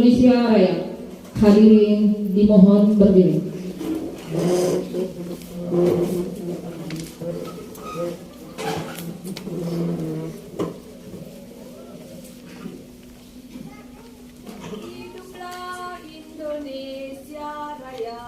Indonesia Raya. Hadirin dimohon berdiri. Hiduplah Indonesia Raya.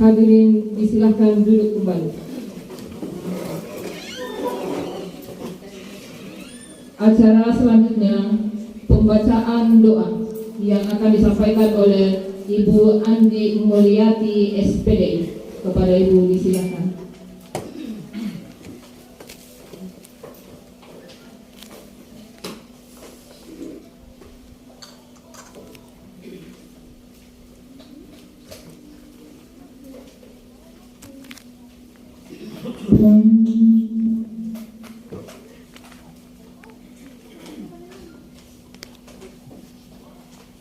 Hadirin disilahkan duduk kembali. Acara selanjutnya pembacaan doa yang akan disampaikan oleh Ibu Andi Mulyati SPDI. Kepada Ibu disilahkan.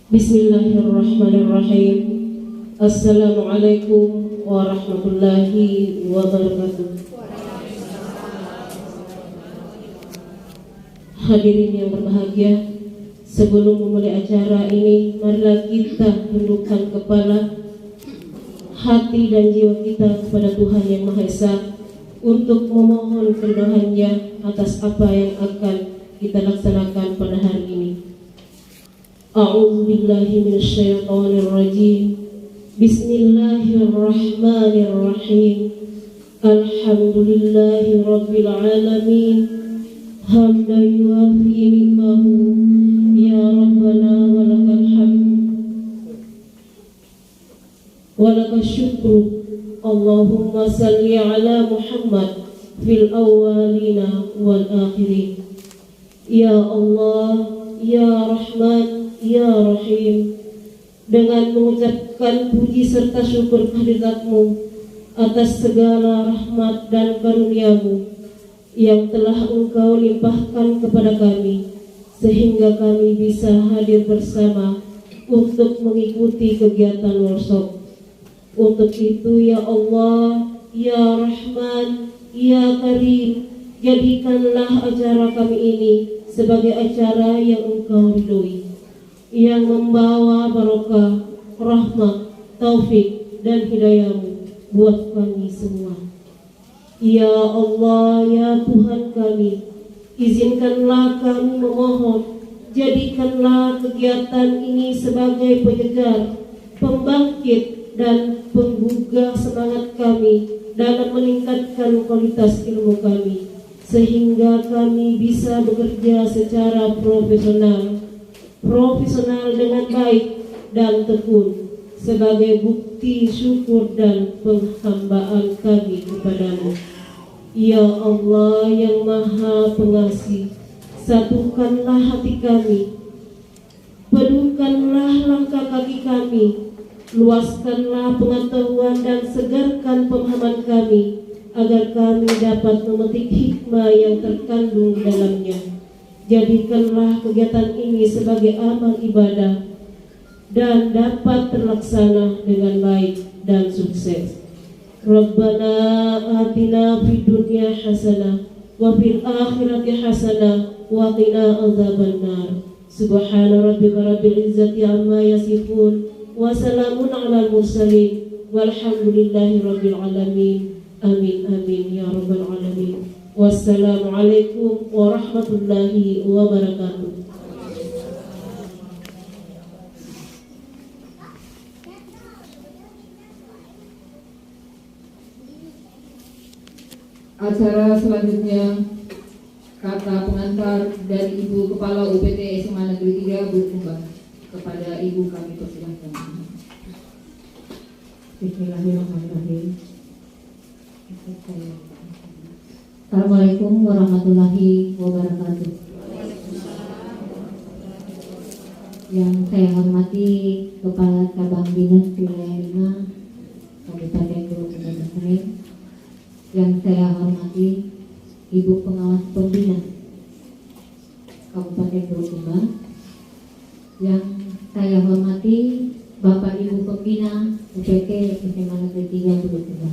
Bismillahirrahmanirrahim. Assalamualaikum warahmatullahi wabarakatuh. Hadirin yang berbahagia, sebelum memulai acara ini, marilah kita tundukkan kepala, hati dan jiwa kita kepada Tuhan Yang Maha Esa untuk memohon keridhaan-Nya atas apa yang akan kita laksanakan pada hari ini. A'udzu billahi minasyaitonir rajim. Bismillahirrahmanirrahim. Alhamdulillahi rabbil alamin. Hamdan yuafi ni'mahu ya rabbana walakal hamd walakal syukru. Allahumma salli ala Muhammad fil awwalina wal akhirin. Ya Allah, ya Rahman, ya Rahim, dengan mengucapkan puji serta syukur kehadirat-Mu atas segala rahmat dan karunia-Mu yang telah Engkau limpahkan kepada kami, sehingga kami bisa hadir bersama untuk mengikuti kegiatan workshop. Untuk itu ya Allah, ya Rahman, ya Karim, jadikanlah acara kami ini sebagai acara yang Engkau ridhoi, yang membawa barokah, rahmat, taufik dan hidayah-Mu buat kami semua. Ya Allah, ya Tuhan kami, izinkanlah kami memohon, jadikanlah kegiatan ini sebagai penyegar, pembangkit dan penggugah semangat kami dalam meningkatkan kualitas ilmu kami, sehingga kami bisa bekerja secara profesional dengan baik dan tekun, sebagai bukti syukur dan penghambaan kami kepadamu. Ya Allah yang Maha Pengasih, satukanlah hati kami, padukanlah langkah kaki kami, luaskanlah pengetahuan dan segarkan pemahaman kami, agar kami dapat memetik hikmah yang terkandung dalamnya. Jadikanlah kegiatan ini sebagai amal ibadah dan dapat terlaksana dengan baik dan sukses. Rabbana atina fid dunya hasanah wa fil akhirati hasanah wa qina adzabannar. Subhana rabbika rabbil izzati amma yasifun wa salamun alal mursalin walhamdulillahi rabbil alamin. Amin amin ya rabbal alamin. Wassalamualaikum warahmatullahi wabarakatuh. Acara selanjutnya kata pengantar dari Ibu Kepala UPT SMA Negeri 3 berkembang kepada Ibu kami persilahkan. Bismillahirrahmanirrahim. Assalamualaikum warahmatullahi wabarakatuh. Yang saya hormati Kepala Cabang Dinas Wilayah 5 Kabupaten Bulukumba, yang saya hormati Ibu Pengawas Pembina Kabupaten Bulukumba, yang saya hormati Bapak Ibu Pembina UPT SMA Negeri 3 Bulukumba.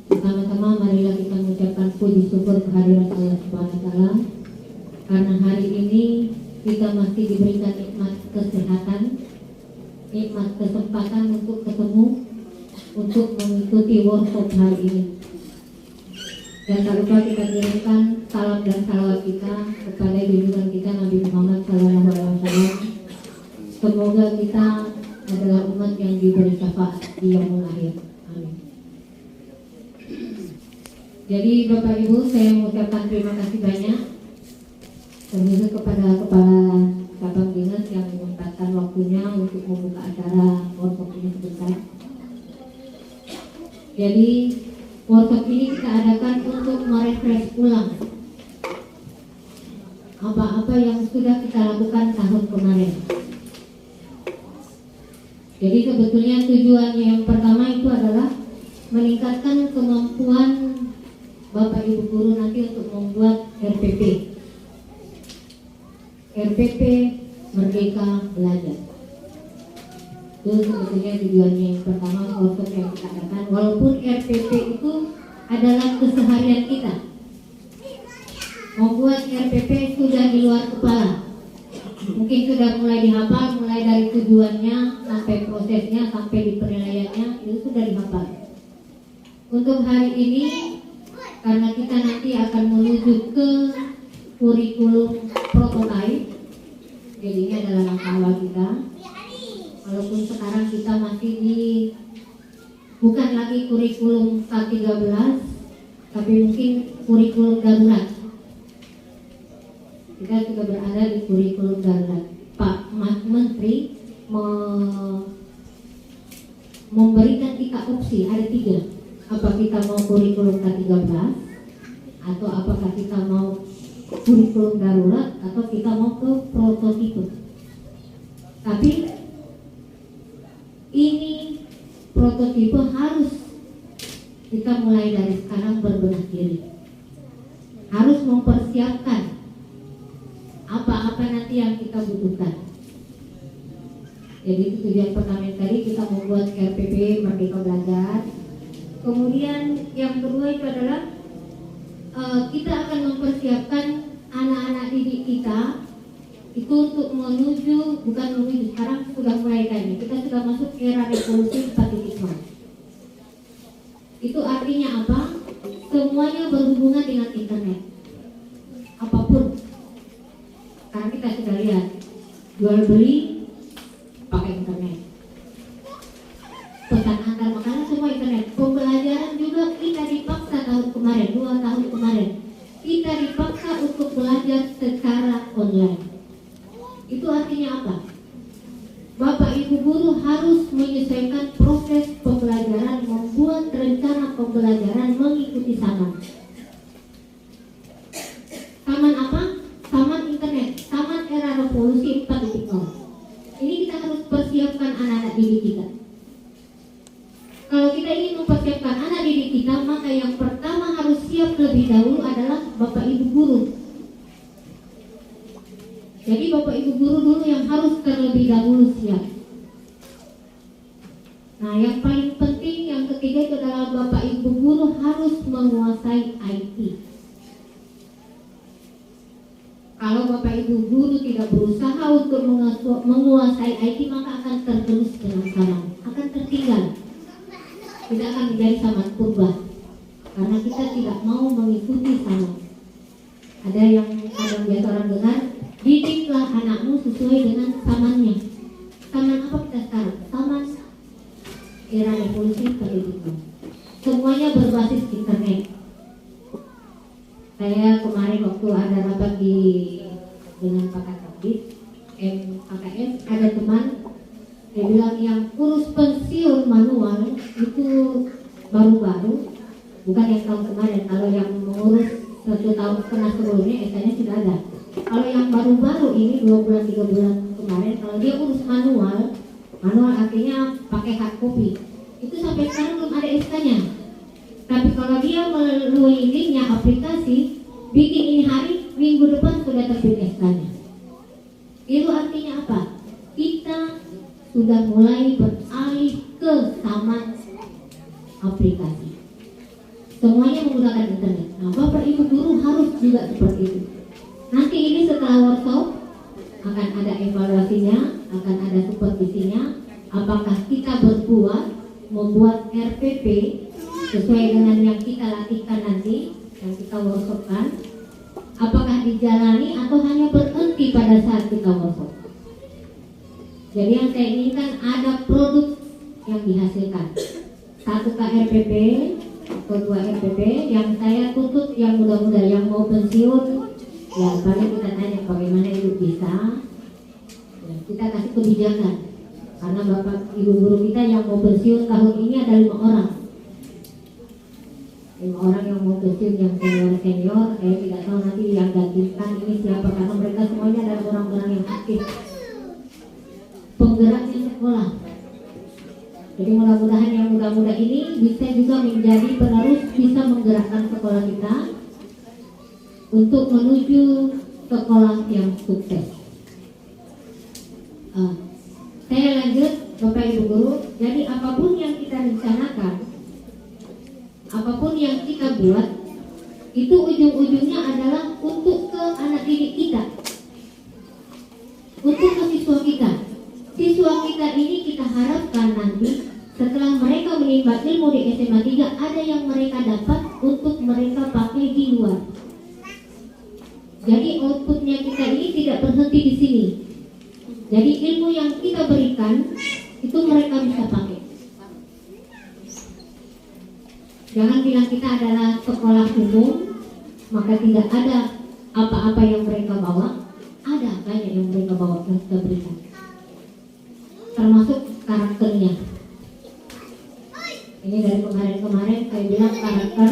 Pertama-tama marilah kita mengucapkan puji syukur kehadiran Allah Subhanahu wa taala, karena hari ini kita masih diberikan nikmat kesehatan, nikmat kesempatan untuk ketemu, untuk mengikuti workshop hari ini. Dan tak lupa kita kirimkan salam dan salawat kita kepada junjungan kita Nabi Muhammad SAW. Semoga kita adalah umat yang diberi syafaat di yaumul akhir. Amin. Jadi Bapak Ibu, saya mengucapkan terima kasih banyak, termasuk kepada Kepala Cabang Dinas yang menyempatkan waktunya untuk membuka acara workshop ini sebentar. Jadi workshop ini kita adakan untuk merefresh ulang apa-apa yang sudah kita lakukan tahun kemarin. Jadi sebetulnya tujuannya yang pertama itu adalah meningkatkan kemampuan Bapak Ibu guru nanti untuk membuat RPP Merdeka Belajar. Itu sebetulnya tujuannya yang pertama workshop yang kita adakan. Walaupun RPP itu adalah keseharian kita, membuat RPP sudah di luar kepala, mungkin sudah mulai dihafal, mulai dari tujuannya sampai prosesnya sampai di penilaiannya itu sudah dihafal. Untuk hari ini, karena kita nanti akan menuju ke kurikulum prototype, jadi ini adalah langkah awal kita. Walaupun sekarang kita masih di bukan lagi kurikulum K13, tapi mungkin kurikulum darurat. Kita sudah berada di kurikulum darurat. Pak Menteri memberikan 3 opsi, ada 3. Apa kita mau kurikulum K13, atau apakah kita mau kurikulum darurat, atau kita mau ke prototipe. Tapi ini prototipe harus kita mulai dari sekarang berbenah diri, harus mempersiapkan apa-apa nanti yang kita butuhkan. Jadi tujuan pertama tadi kita membuat RPP Merdeka Belajar. Kemudian yang kedua itu adalah kita akan mempersiapkan anak-anak didik kita itu untuk menuju, bukan menuju, sekarang sudah mulai kayaknya kita sudah masuk era revolusi 4.0. Itu artinya apa? Semuanya berhubungan dengan internet, apapun. Karena kita sudah lihat jual beli pakai internet, pesan antar makanan semua internet. Pembelajaran juga kita dipaksa tahun kemarin, 2 tahun kemarin kita dipaksa untuk belajar secara online. Itu artinya apa? Bapak Ibu guru harus menyesuaikan guru. Jadi Bapak Ibu guru dulu yang harus terlebih dahulu siap. Nah, yang paling penting yang ketiga itu adalah Bapak Ibu guru harus menguasai IT. Kalau Bapak Ibu guru tidak berusaha untuk menguasai IT, maka akan tergerus dalam zaman, akan tertinggal, tidak akan menjadi zaman purba, karena kita tidak mau mengikuti zaman. Ada yang kadang biasa orang dengar, didiklah anakmu sesuai dengan zamannya. Zaman apa kita sekarang? Zaman era revolusi pendidikan. Semuanya berbasis internet. Saya kemarin waktu ada rapat dengan Pak Kabit MKKM, ada teman dia bilang yang urus pensiun manual itu baru-baru, bukan yang tahun kemarin. Kalau yang mengurus 1 tahun setengah sebelumnya SK-nya sudah ada. Kalau yang baru-baru ini 2 bulan 3 bulan kemarin, kalau dia urus manual artinya pakai hard copy, itu sampai sekarang belum ada SK-nya. Tapi kalau dia melalui linknya aplikasi, bikin ini hari, minggu depan sudah terbit SK-nya. Itu artinya apa? Kita sudah mulai beralih ke zaman aplikasi. Semuanya menggunakan internet. Nah, Bapak Ibu guru harus juga seperti itu. Nanti ini setelah workshop akan ada evaluasinya, akan ada supervisinya. Apakah kita membuat RPP sesuai dengan yang kita latihkan nanti, yang kita workshopkan, apakah dijalani atau hanya berhenti pada saat kita workshop. Jadi yang saya inginkan ada produk yang dihasilkan. 1 RPP atau 2 RPP yang saya tuntut yang muda-muda yang mau pensiun, ya paling kita tanya bagaimana ibu bisa, ya, kita kasih kebijakan. Karena Bapak Ibu guru kita yang mau pensiun tahun ini ada 5 orang. 5 orang yang mau pensiun, yang senior, saya tidak tahu nanti yang gantikan ini siapa, karena mereka semuanya adalah orang-orang yang aktif, penggeraknya sekolah. Jadi mudah-mudahan yang muda-muda ini bisa juga menjadi penerus, bisa menggerakkan sekolah kita untuk menuju sekolah yang sukses. Saya lanjut Bapak Ibu guru. Jadi apapun yang kita rencanakan, apapun yang kita buat, itu ujung-ujungnya adalah untuk ke anak didik kita, untuk ke siswa kita. Siswa kita ini kita harapkan nanti setelah mereka menimba ilmu di SMA 3, ada yang mereka dapat untuk mereka pakai di luar. Jadi outputnya kita ini tidak berhenti di sini. Jadi ilmu yang kita berikan itu mereka bisa pakai. Jangan bilang kita adalah sekolah umum maka tidak ada apa-apa yang mereka bawa. Ada banyak yang mereka bawa yang kita berikan, termasuk karakternya. Ini dari kemarin-kemarin saya bilang karakter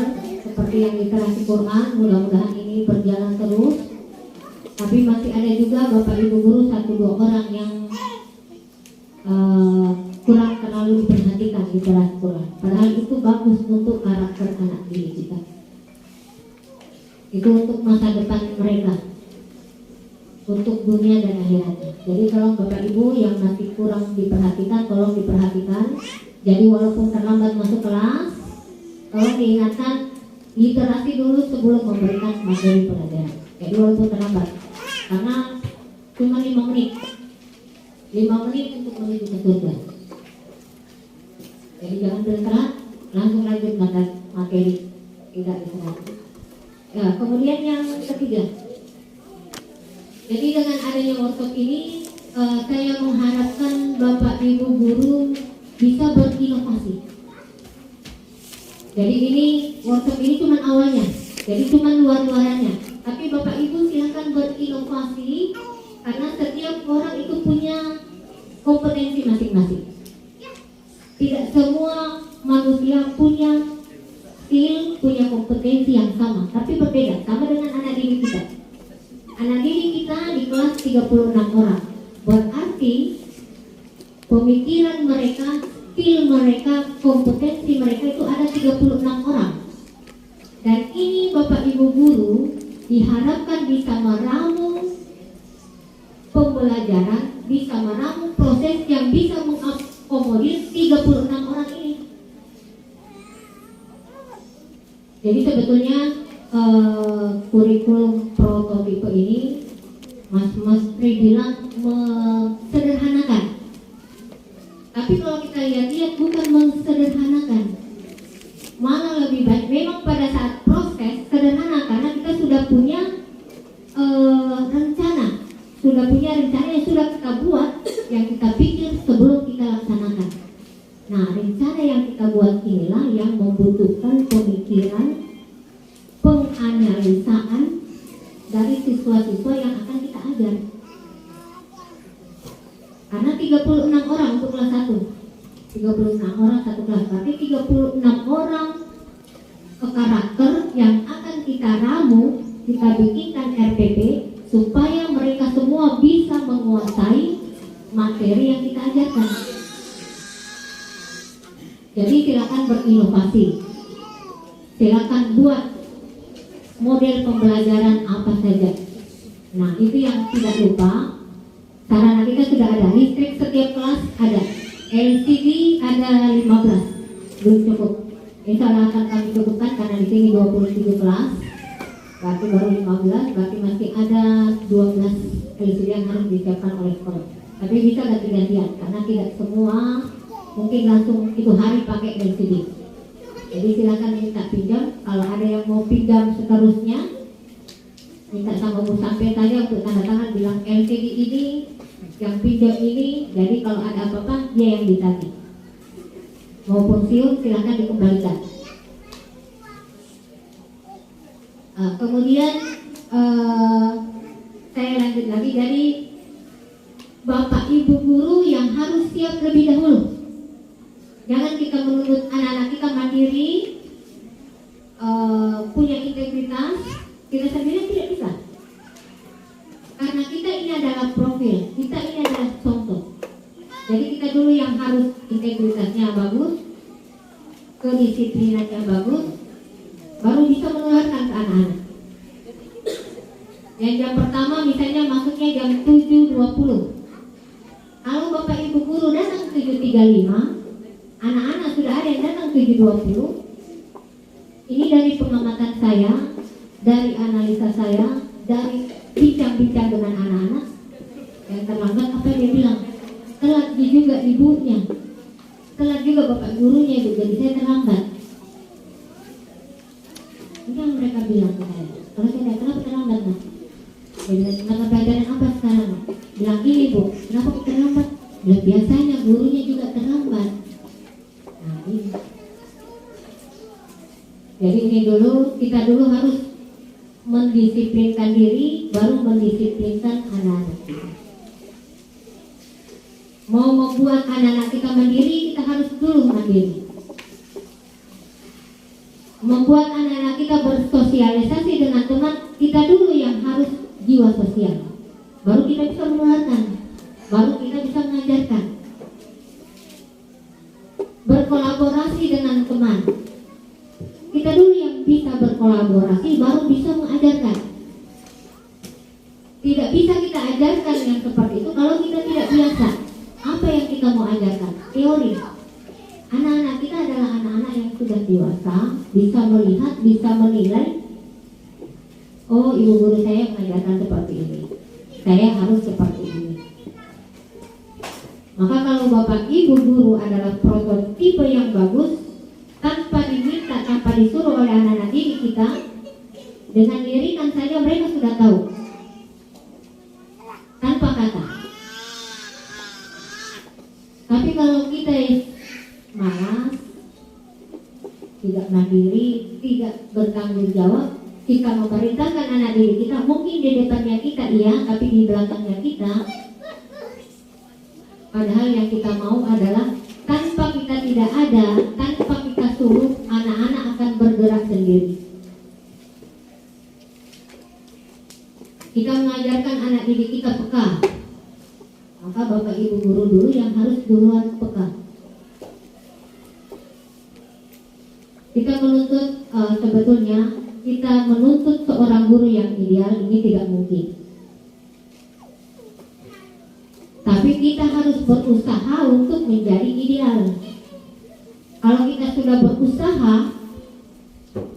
seperti yang literasi Quran, mudah-mudahan ini berjalan terus. Tapi masih ada juga Bapak Ibu guru 1-2 orang yang kurang terlalu diperhatikan literasi Quran. Padahal itu bagus untuk karakter anak didik kita. Itu untuk masa depan mereka, untuk dunia dan akhiratnya. Jadi kalau Bapak Ibu yang masih kurang diperhatikan, tolong diperhatikan. Jadi walaupun terlambat masuk kelas, tolong diingatkan literasi dulu sebelum memberikan materi pelajaran. Jadi walaupun terlambat, karena cuma 5 menit untuk menuju ke surga. Jadi jangan bertelat, langsung lanjut materi, tidak diserah. Ya, kemudian yang ketiga. Jadi dengan adanya workshop ini, saya mengharapkan Bapak Ibu guru bisa berinovasi. Jadi ini workshop ini cuma awalnya, jadi cuma luar-luarannya. Tapi Bapak Ibu silakan berinovasi, karena setiap orang itu punya kompetensi masing-masing. Tidak semua manusia punya skill, punya kompetensi yang sama, tapi berbeda. Sama dengan anak didik kita. Anak didik kita di kelas 36 orang. Berarti pemikiran mereka, skill mereka, kompetensi mereka itu ada 36 orang. Dan ini Bapak Ibu guru diharapkan bisa meramu pembelajaran, bisa meramu proses yang bisa mengakomodir 36 orang ini. Jadi sebetulnya kurikulum prototipe ini Mas Tri bilang sederhanakan. Tapi kalau kita lihat-lihat bukan mensederhanakan, malah lebih baik. Memang pada saat proses sederhana karena kita sudah punya rencana yang sudah kita buat, yang kita pikir sebelum kita laksanakan. Nah, rencana yang kita buat inilah yang membutuhkan pemikiran, penganalisaan dari siswa-siswa yang akan kita ajar. Karena 36 orang untuk kelas 1, 36 orang satu kelas, berarti 36 orang karakter yang akan kita ramu, kita bikinkan RPP supaya mereka semua bisa menguasai materi yang kita ajarkan. Jadi silakan berinovasi, silakan buat model pembelajaran apa saja. Nah, itu yang tidak lupa. Sarana kita sudah ada, listrik setiap kelas ada, LCD ada 15, belum cukup. Insya Allah akan kami cukupkan karena di sini 27 kelas, berarti baru 15, berarti masih ada 12 LCD yang harus disiapkan oleh sekolah. Tapi bisa ganti-gantian karena tidak semua mungkin langsung itu hari pakai LCD. Jadi silakan minta pinjam, kalau ada yang mau pinjam seterusnya minta sama Bu Sampai saja untuk tanda tangan bilang LCD ini yang pinjam ini, jadi kalau ada apa-apa dia yang ditagih. Maupun siun silakan dikembalikan. Kemudian saya lanjut lagi dari Bapak Ibu guru yang harus siap lebih dahulu. Jangan kita menuntut anak-anak kita mandiri, punya integritas, kita sendiri tidak bisa. Karena kita ini adalah profil, kita ini adalah contoh. Jadi kita dulu yang harus integritasnya bagus, kedisiplinannya bagus, baru bisa menularkan ke anak-anak. Yang jam pertama misalnya masuknya jam 7.20. Kalau Bapak Ibu guru datang 7.35, anak-anak sudah ada yang datang 7.20. Ini dari pengamatan saya, dari analisa saya, dari bincang-bincang dengan anak-anak. Yang terlambat apa dia bilang? Telat juga ibunya, telat juga bapak gurunya ibu, jadi saya terlambat. Ini yang mereka bilang ke saya. Kalau saya kenapa terlambat nak? Dia bilang, mata pelajaran apa sekarang nak? Bilang gini bu, kenapa kok terlambat? Bilang biasanya gurunya juga terlambat. Nah ini. Jadi ini dulu, kita dulu harus mendisiplinkan diri, baru mendisiplinkan anak-anak. Mau membuat anak-anak kita mandiri, kita harus dulu mandiri. Membuat anak-anak kita bersosialisasi dengan teman, kita dulu yang harus jiwa sosial. Baru kita bisa menularkan, baru kita bisa mengajarkan. Berkolaborasi dengan teman. Kita dulu yang bisa berkolaborasi, baru bisa mengajarkan. Tidak bisa kita ajarkan yang seperti itu kalau kita tidak biasa. Apa yang kita mau ajarkan? Teori. Anak-anak kita adalah anak-anak yang sudah dewasa, bisa melihat, bisa menilai. Oh, ibu guru saya mengajarkan seperti ini, saya harus seperti ini. Maka kalau bapak ibu guru adalah prototipe yang bagus, tanpa diminta, tanpa disuruh oleh anak-anak didik kita, dengan lirikan saja mereka sudah tahu, tanpa kata. Tapi kalau kita malas, tidak mandiri, tidak bertanggung jawab, kita memerintahkan anak didik kita, mungkin di depannya kita iya, tapi di belakangnya kita. Padahal yang kita mau adalah tanpa kita tidak ada, tanpa kita suruh, anak-anak akan bergerak sendiri. Kita mengajarkan anak didik kita peka. Maka bapak ibu guru dulu yang harus duluan peka. Kita menuntut sebetulnya kita menuntut seorang guru yang ideal ini tidak mungkin. Tapi kita harus berusaha untuk menjadi ideal. Kalau kita sudah berusaha,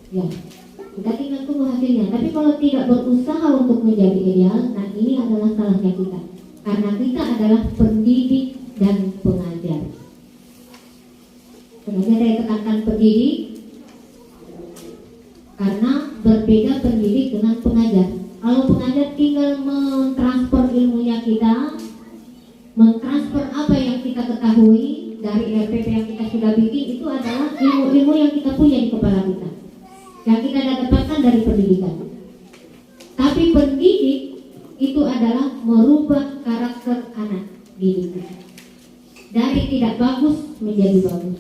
ya kita tinggal tunggu hasilnya. Tapi kalau tidak berusaha untuk menjadi ideal, nah ini adalah salahnya kita. Karena kita adalah pendidik dan pengajar. Sengaja saya tekankan pendidik, karena berbeda pendidik dengan pengajar. Kalau pengajar tinggal mentransfer ilmunya kita, mentransfer apa yang kita ketahui dari RPP yang kita sudah bikin, itu adalah ilmu-ilmu yang kita punya di kepala kita, yang kita dapatkan dari pendidikan. Tapi pendidik itu adalah merubah karakter anak didik kita. Dari tidak bagus menjadi bagus,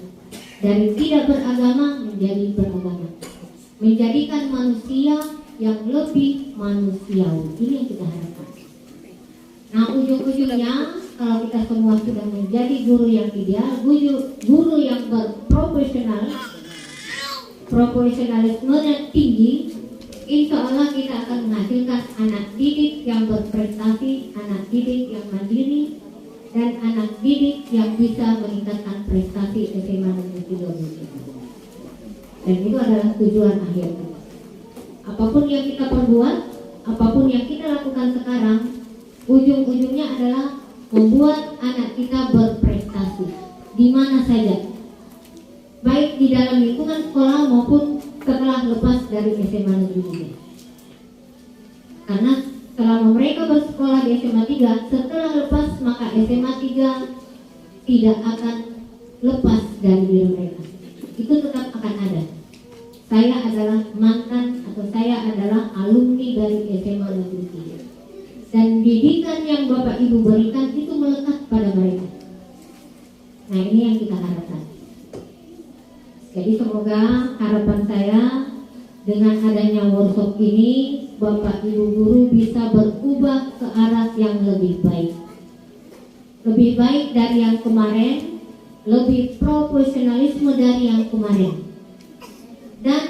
dari tidak beragama menjadi beragama, menjadikan manusia yang lebih manusiawi. Ini yang kita harapkan. Nah, ujung-ujungnya kalau kita semua sudah menjadi guru yang ideal, guru yang berprofesional, profesionalismenya tinggi, insya Allah kita akan menghasilkan anak didik yang berprestasi, anak didik yang mandiri, dan anak didik yang bisa meningkatkan prestasi SMA Negeri 3 Bukit. Dan itu adalah tujuan akhir kita. Apapun yang kita perbuat, apapun yang kita lakukan sekarang, ujung-ujungnya adalah membuat anak kita berprestasi di mana saja, baik di dalam lingkungan sekolah maupun setelah lepas dari SMA Negeri 3. Karena selama mereka bersekolah di SMA 3, setelah lepas maka SMA 3 tidak akan lepas dari diri mereka. Itu tetap akan ada. Saya adalah mantan atau saya adalah alumni dari SMA Negeri 3. Dan didikan yang Bapak Ibu berikan itu melekat pada mereka. Nah, ini yang kita harapkan. Jadi semoga harapan saya dengan adanya workshop ini, Bapak Ibu guru bisa berubah ke arah yang lebih baik. Lebih baik dari yang kemarin, lebih profesionalisme dari yang kemarin. Dan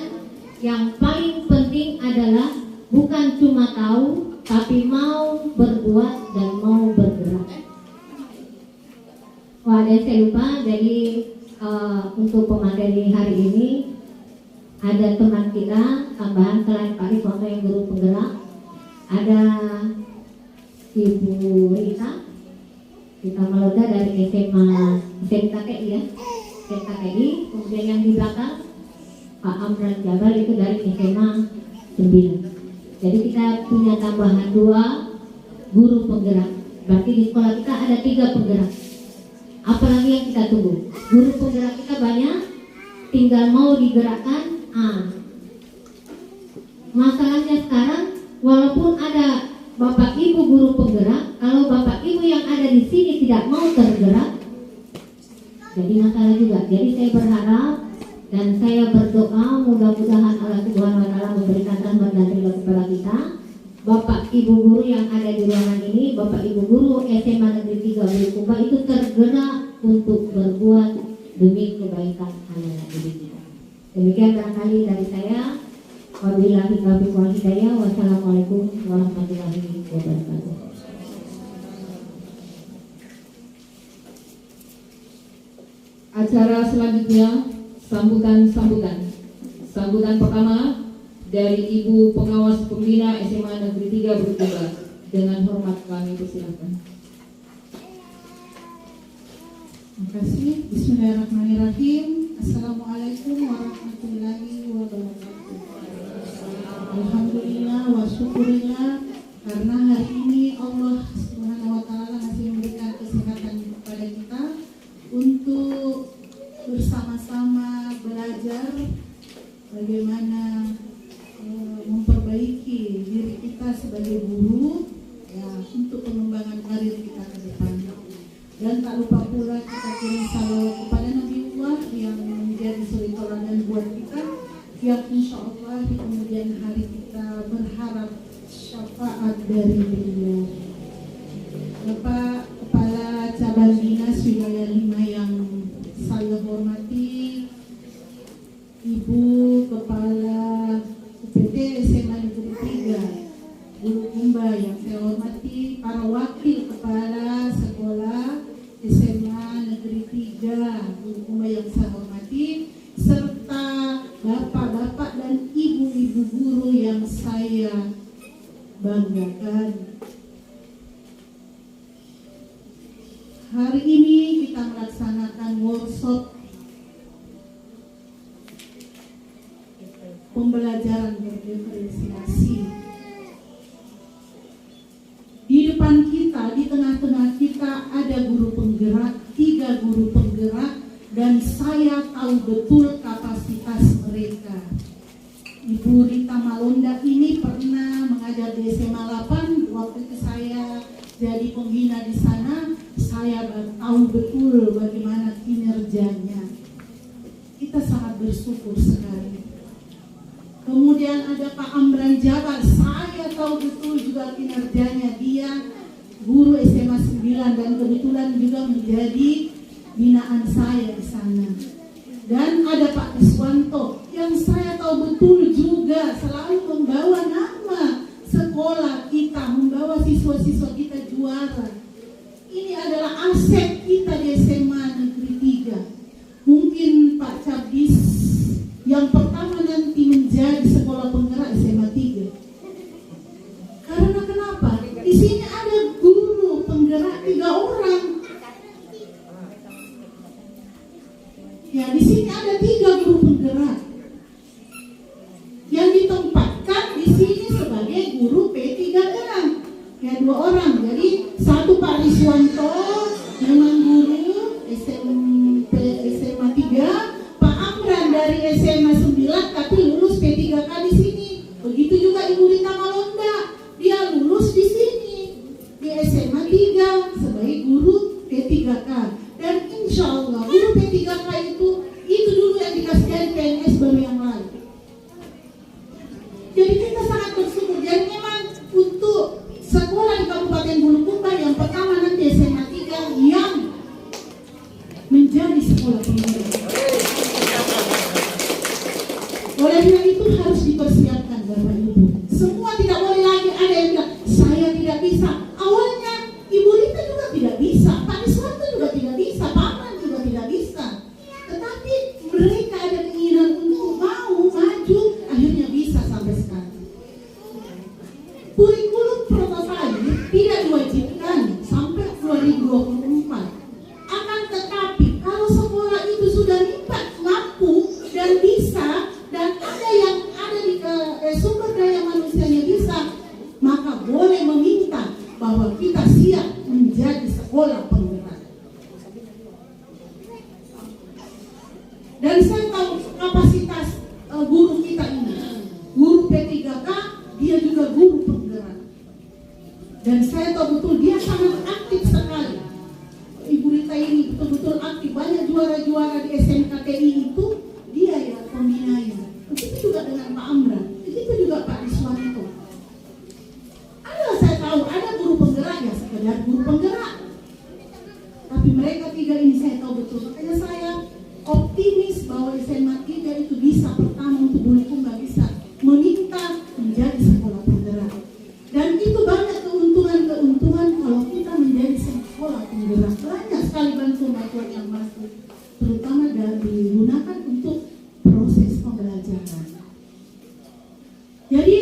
yang paling penting adalah bukan cuma tahu, tapi mau berbuat dan mau bergerak. Wah, dan saya lupa, jadi untuk pemateri hari ini ada teman kita tambahan selain Pak Rifwanto yang guru penggerak, ada Ibu Rita Maloda dari SMKTI ya, SMKTI. Kemudian yang di belakang Pak Amran Jabal itu dari SMA 9. Jadi kita punya tambahan 2 guru penggerak. Berarti di sekolah kita ada 3 penggerak. Apalagi yang kita tunggu? Guru penggerak kita banyak, tinggal mau digerakkan. Masalahnya sekarang, walaupun ada Bapak Ibu guru penggerak, kalau Bapak Ibu yang ada di sini tidak mau tergerak, jadi masalah juga. Jadi saya berharap dan saya berdoa mudah-mudahan Allah Subhanahu wa Ta'ala memberikan rahmat dan ridho kepada kita. Bapak Ibu guru yang ada di ruangan ini, Bapak Ibu guru SMA Negeri 3 Bulukumba itu tergerak untuk berbuat demi kebaikan anak didik kita. Demikian barangkali dari saya. Wabillahi taufiq wal hidayah. Wassalamualaikum warahmatullahi wabarakatuh. Acara selanjutnya sambutan pertama dari Ibu Pengawas Pembina SMA Negeri 3 Bulukumba. Dengan hormat kami persilahkan. Terima kasih. Bismillahirrahmanirrahim. Assalamualaikum warahmatullahi wabarakatuh. Alhamdulillah wa syukurillah, karena hari ini Allah Subhanahu wa Ta'ala masih memberikan kesehatan kepada kita untuk bersama-sama belajar bagaimana memperbaiki diri kita sebagai guru ya, untuk pengembangan karir kita ke depan. Dan tak lupa pula kita kirim salawat kepada Nabiullah yang menjadi suri teladan buat kita, yang insya Allah di kemudian hari kita berharap syafaat dari beliau. Bapak Kepala Cabang Dinas Wilayah 5 yang saya hormati, Ibu Kepala UPT SMA Negeri 3 Bulukumba yang saya hormati para wakil kepala sekolah SMA Negeri 3 Bulukumba yang saya hormati, serta bapak-bapak dan ibu-ibu guru yang saya banggakan. Hari ini kita melaksanakan workshop pembelajaran berdiferensiasi. Di depan kita, di tengah-tengah kita ada guru penggerak, 3 guru penggerak, dan saya tahu betul kapasitas mereka. Ibu Rita Malonda ini pernah mengajar di SMA 8, waktu itu saya jadi pembina di sana, saya tahu betul bagaimana kinerjanya. Kita sangat bersyukur sekali. Kemudian ada Pak Amran Jabar, saya tahu betul juga kinerjanya. Dia guru SMA 9 dan kebetulan juga menjadi binaan saya di sana. Dan ada Pak Riswanto yang saya tahu betul juga selalu membawa nama sekolah kita, membawa siswa-siswa kita juara. Ini adalah aset kita di SMA Negeri 3. Mungkin Pak Cabdis yang pertama nanti menjadi sekolah penggerak SMA 3. Karena kenapa? Di sini ada guru penggerak 3 orang. Ya, di sini ada 3 guru penggerak yang ditempatkan di sini sebagai guru P3K. Ya, 2 orang. Jadi 1 Pak Riswanto memang guru SMA 3, Pak Amran dari SMA 9 tapi lulus P3K di sini. Begitu juga Ibu Rita Malonda, dia lulus di sini di SMA 3 sebagai guru P3K. Dan insya Allah guru P3K itu dulu yang dikasih dari PNS baru yang lain. Jadi kita sangat bersyukur. Jadi memang untuk sekolah di Kabupaten Bulukumba yang pertama nanti SMA 3 yang menjadi sekolah penggerak. Oleh karena itu harus dipersiapkan Bapak Ibu. Semua tidak boleh lagi ada yang bilang saya tidak bisa. Awalnya Ibu Rita juga tidak bisa, Pak Riswanto juga tidak bisa, Pak Amran juga tidak bisa. Tetapi mereka ada keinginan untuk mau maju, akhirnya bisa sampai sekarang. Kurikulum prototipe tidak diwajibkan sampai 2024. Akan tetapi kalau sekolah itu sudah mampu dan bisa, dan ada yang ada di sumber daya manusianya bisa, maka boleh meminta bahwa kita siap menjadi sekolah penggerak. Dan saya tahu kapasitas guru kita ini, guru P3K, dia juga guru penggerak. Dan saya tahu betul dia sangat aktif sekali. Ibu Rita ini betul-betul aktif, banyak juara-juara di SMKTI itu dia yang pembinanya. Begitu juga dengan Pak Amran, begitu juga Pak Riswanto. Saya tahu ada guru penggerak ya sekedar guru penggerak. Tapi mereka 3 ini saya tahu betul. Makanya saya optimis bahwa SMA 3 itu bisa pertama untuk Bulukumba bisa meminta menjadi sekolah penggerak. Dan itu banyak keuntungan kalau kita menjadi sekolah penggerak. Banyak sekali bantuan yang masuk, terutama digunakan untuk proses pembelajaran. Jadi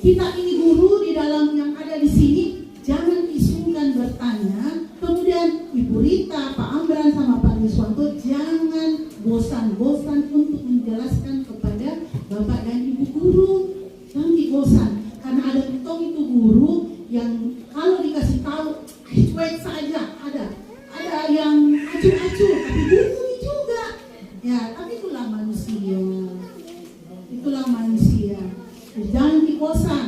kita ini guru di dalam yang ada di sini jangan isungkan bertanya. Kemudian Ibu Rita, Pak Amran sama Pak Riswanto jangan bosan-bosan untuk menjelaskan kepada Bapak dan Ibu guru. Jangan bosan karena ada betul itu guru yang kalau dikasih tahu cuek saja, ada yang acuh-acuh tapi guru juga. Ya, tapi itulah manusia. Jangan dibosan.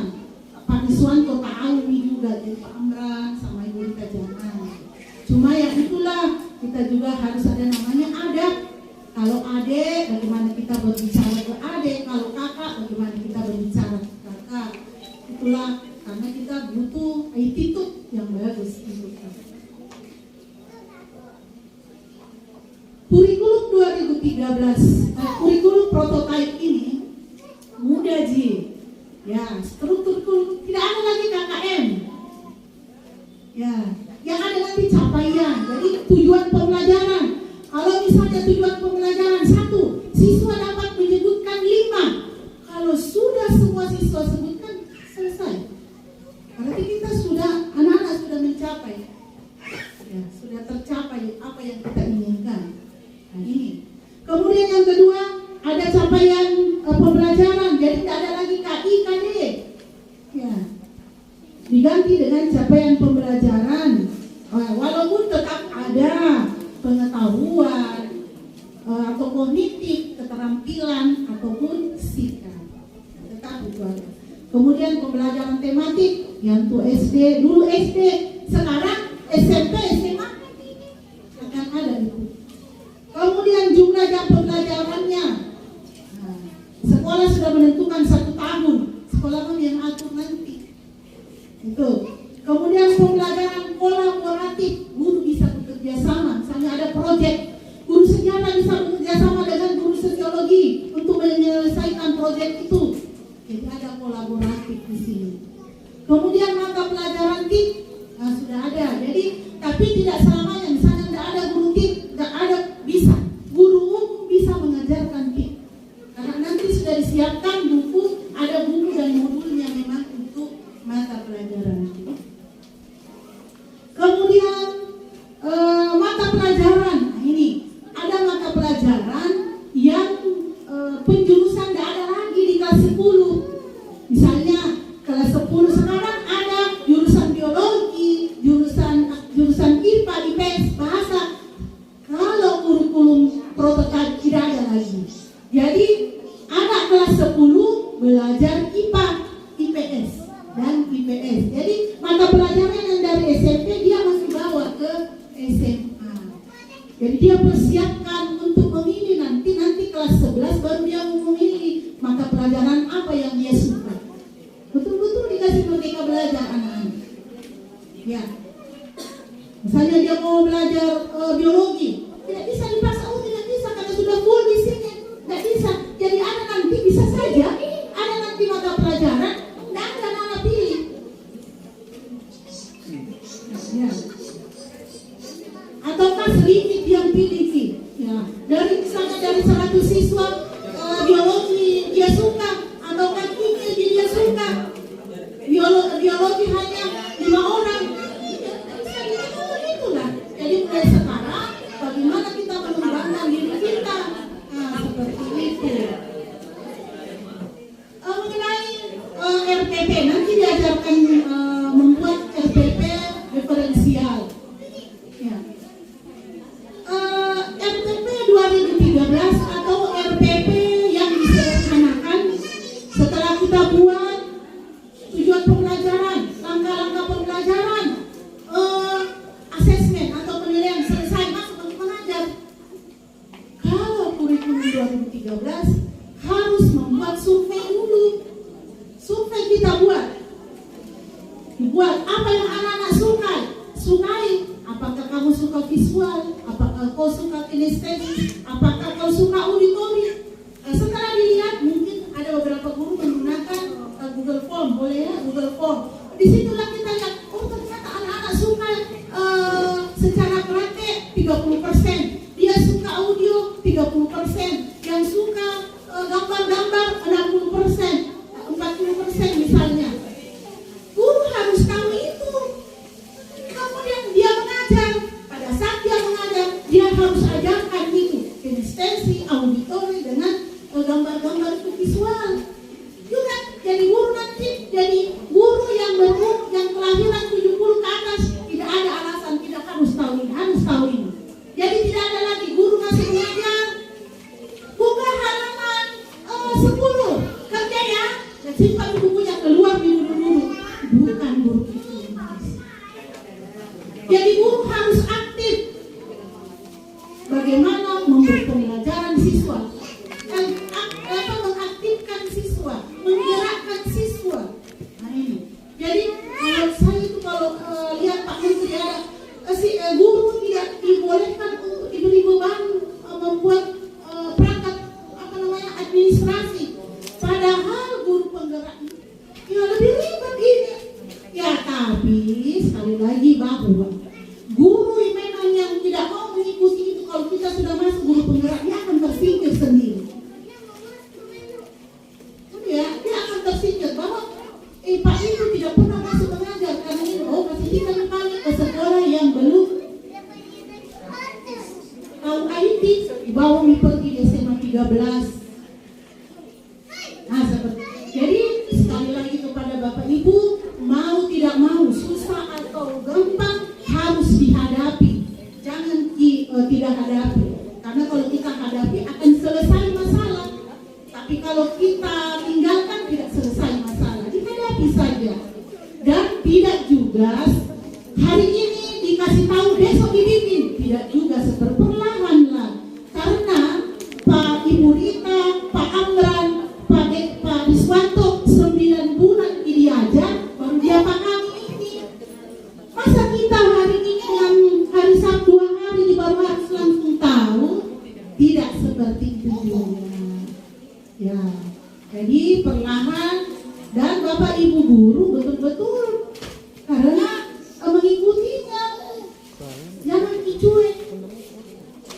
Pak Riswanto tahu juga dari Pak Amran sama Ibu Rita jangan. Cuma ya itulah kita juga harus ada namanya adab. Kalau adik, bagaimana kita berbicara ke adik? Kalau kakak, bagaimana kita berbicara ke kakak? Itulah karena kita butuh attitude yang bagus untuk kita. Kurikulum 2013, kurikulum prototipe ini mudah Ji. Ya, struktur kurikulum tidak ada lagi kakak kita sudah, anak-anak sudah mencapai, ya, sudah tercapai apa yang kita inginkan. Nah ini. Kemudian yang kedua, ada capaian pembelajaran, jadi tidak ada lagi KI, KD, ya, diganti dengan capaian pembelajaran. Walaupun tetap ada pengetahuan atau kognitif, keterampilan ataupun sikap, tetap itu ada. Kemudian pembelajaran tematik, yang tuh SD, dulu SD, sekarang SMP, SMA akan ada itu. Kemudian jumlah jam pembelajarannya, sekolah sudah menentukan 1 tahun, sekolah yang atur nanti. Itu. Kemudian pembelajaran kolaboratif, guru bisa bekerja sama, misalnya ada proyek, guru sejarah bisa bekerja sama dengan guru sosiologi untuk menyelesaikan proyek itu. Jadi ada kolaboratif di sini. Kemudian mata pelajaran TIP, sudah ada. Jadi tapi tidak selamanya, misalnya tidak ada guru TIP, tidak ada, bisa guru umum bisa mengajarkan TIP. Karena nanti sudah disiapkan buku, ada buku dan modulnya memang untuk mata pelajaran TIP. Kemudian mata pelajaran, nah ini ada mata pelajaran yang penjurusan tidak ada lagi di kelas 10. Misalnya kelas 10 sekarang ada jurusan biologi, jurusan IPA, IPS, bahasa. Kalau kurikulum prototipe tidak ada lagi. Jadi anak kelas 10 belajar IPA, IPS dan IPS. Jadi mata pelajaran yang dari SMP dia masih bawa ke SMA. Jadi dia persiapkan untuk memilih nanti kelas 11 baru dia mau memilih mata pelajaran apa yang dia suka. Betul-betul dikasih merdeka belajar anak-anak. Ya. Misalnya dia mau belajar biologi, tidak bisa dipaksa, tidak bisa karena sudah full di sini, tidak bisa. Jadi anak nanti bisa saja, ada nanti mata pelajaran, tidak ada anak pilih. Ya. Ataukah sedikit yang pilih sih? Ya. Dari misalnya dari 100 siswa biologi dia suka, ataukah kimia dia suka, biologi hanya 5 orang. Jadi mulai sekarang bagaimana kita mengembangkan diri kita, seperti itu. Mengenai RPP, nanti diajarkan membuat RPP referensial. Ya. RPP 2013 atau RPP yang disederhanakan setelah kita buat tujuan pembelajaran, langkah-langkah pembelajaran, asesmen atau penilaian selesai masuk untuk mengajar. Kalau kurikulum 2013 harus membuat survei dulu. Survei kita buat apa yang anak-anak sukai. Apakah kamu suka visual? Apakah kau suka kinestesis? Apakah kau suka auditori? Setelah dilihat, mungkin ada beberapa guru menggunakan Google Form, boleh ya, Google Form. Disitulah kita lihat, oh ternyata anak-anak suka secara praktek 30%, dia suka audio 30%, yang suka gambar-gambar 60%, 40% misalnya. Guru harus tahu itu. Kemudian dia mengajar, pada saat dia mengajar, dia harus ajarkan itu, kinestesi, auditori dengan gambar-gambar itu visual. Juga jadi guru nanti, jadi guru yang berumur, yang kelahiran 70 ke atas, tidak ada alasan, tidak harus tahu ini, harus tahu ini. Jadi tidak ada lagi guru masih mengajar, buka halaman 10, kerja ya, dan simpan bukunya keluar dulu. Bukan guru itu. Jadi guru harus aktif. Bagaimana memberi pembelajaran siswa, mengaktifkan siswa, menggerakkan siswa. Nah ini. Jadi menurut saya itu kalau lihat Pak Menteri ada guru tidak dibolehkan untuk diberi beban membuat perangkat administrasi. Padahal guru penggerak ya lebih ribet ini. Ya tapi sekali lagi bahwa guru memang yang tidak mau mengikuti itu, kalau kita sudah masuk guru penggerak, dia akan tersingkir sendiri. Ya, dia akan tersingkir bahwa Pak itu tidak pernah masuk mengajar. tidak hadapi. Karena kalau kita hadapi akan selesai masalah. Tapi kalau kita tinggalkan tidak selesai masalah, dihadapi saja. Dan tidak juga hari ini dikasih tahu besok dibimbing, tidak juga seperti perlahan-lahan. Karena Pak Ibu Rita, Pak Amran, Pak Riswanto 9 bulan diajar baru dia pahami ini. Masa kita hari ini dengan hari Sabtu 2 hari di baru harus langsung tahu? Tidak seperti itu juga. Ya, jadi perlahan dan Bapak Ibu guru betul-betul karena mengikutinya, jangan dicuek.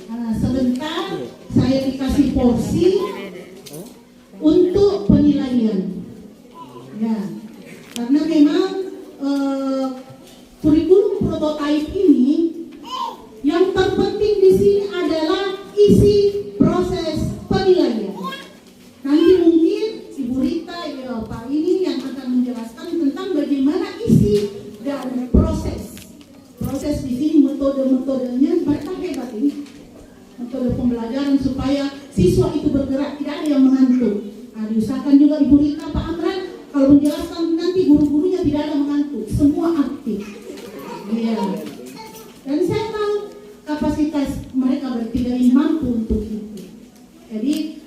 Nah, sebentar saya dikasih porsi untuk penilaian. Ya, karena memang kurikulum prototipe ini yang terpenting di sini adalah isi proses penilaian. Nanti mungkin Ibu Rita, ya, Pak ini yang akan menjelaskan tentang bagaimana isi dan proses di sini, metodenya mereka hebat ini, metode pembelajaran supaya siswa itu bergerak, tidak ada yang mengantuk. Nah, diusahakan juga Ibu Rita, Pak Amran kalau menjelaskan nanti guru-gurunya tidak ada mengantuk, semua aktif. Iya. Dan saya tahu kapasitas mereka bertiga ini mampu untuk itu. Jadi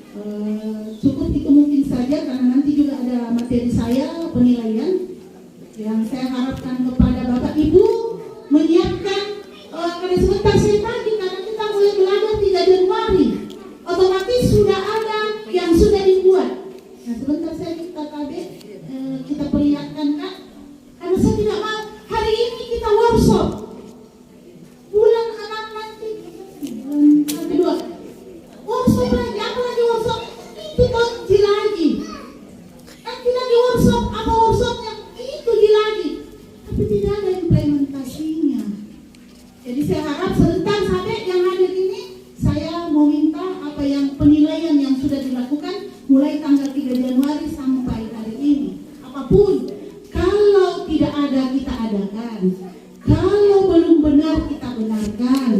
cukup itu mungkin saja karena nanti juga ada materi saya penilaian yang saya harapkan kepada Bapak Ibu menyiapkan karena sebentar saya tadi karena kita mulai belajar 3 Januari otomatis sudah ada yang sudah dibuat. Nah sebentar saya minta Kabit kita perlihatkan Kak, karena saya tidak mau hari ini kita workshop bulan anak nanti kedua workshop lagi, apa lagi workshop itu tonji lagi, nanti lagi workshop apa workshopnya itu lagi, tapi tidak ada implementasinya. Jadi saya harap sebentar sampai yang hadir ini saya mau minta apa yang penilaian yang sudah dilakukan mulai tanggal 3 Januari sampai hari ini, apapun kalau tidak ada kita adakan, kalau belum benar kita benarkan,